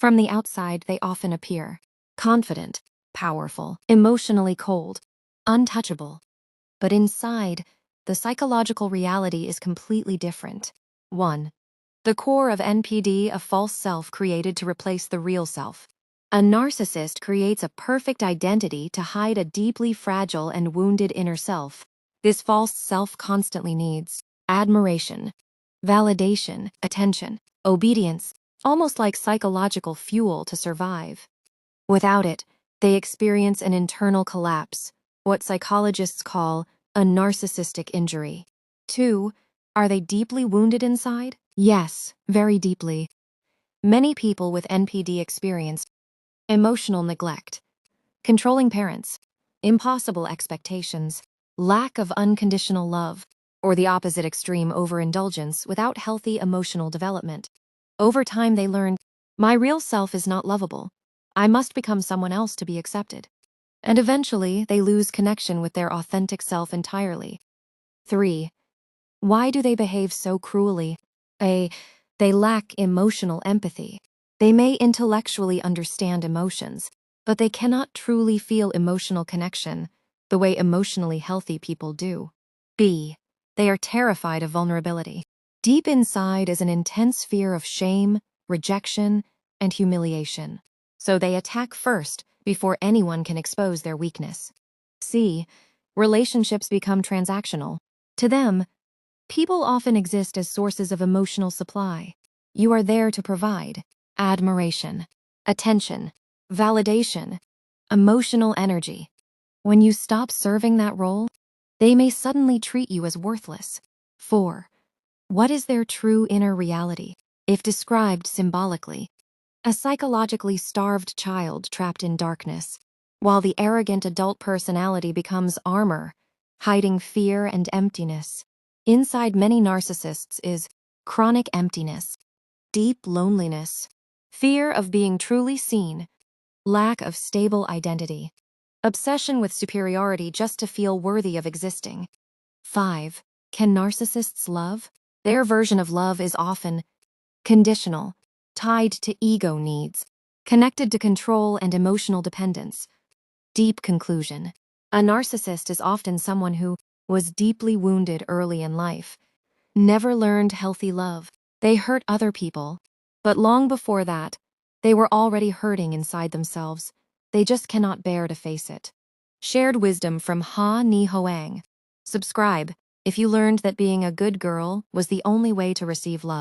From the outside, they often appear confident, powerful, emotionally cold, untouchable. But inside, the psychological reality is completely different. 1. The core of NPD, a false self created to replace the real self. A narcissist creates a perfect identity to hide a deeply fragile and wounded inner self. This false self constantly needs admiration, validation, attention, obedience, almost like psychological fuel to survive. Without it, they experience an internal collapse, what psychologists call a narcissistic injury. 2. Are they deeply wounded inside? Yes, very deeply. Many people with NPD experience emotional neglect, controlling parents, impossible expectations, lack of unconditional love, or the opposite extreme overindulgence without healthy emotional development. Over time, they learn, my real self is not lovable. I must become someone else to be accepted. And eventually, they lose connection with their authentic self entirely. 3. Why do they behave so cruelly? They lack emotional empathy. They may intellectually understand emotions, but they cannot truly feel emotional connection the way emotionally healthy people do. B. They are terrified of vulnerability. Deep inside is an intense fear of shame, rejection, and humiliation. So they attack first before anyone can expose their weakness. C. Relationships become transactional. To them, people often exist as sources of emotional supply. You are there to provide admiration, attention, validation, emotional energy. When you stop serving that role, they may suddenly treat you as worthless. 4. What is their true inner reality, if described symbolically? A psychologically starved child trapped in darkness, while the arrogant adult personality becomes armor, hiding fear and emptiness. Inside many narcissists is chronic emptiness, deep loneliness, fear of being truly seen, lack of stable identity, obsession with superiority just to feel worthy of existing. 5. Can narcissists love? Their version of love is often conditional, tied to ego needs, connected to control and emotional dependence. Deep conclusion. A narcissist is often someone who was deeply wounded early in life, never learned healthy love. They hurt other people, but long before that, they were already hurting inside themselves. They just cannot bear to face it. Shared wisdom from Ha Ni Hoang. Subscribe if you learned that being a good girl was the only way to receive love.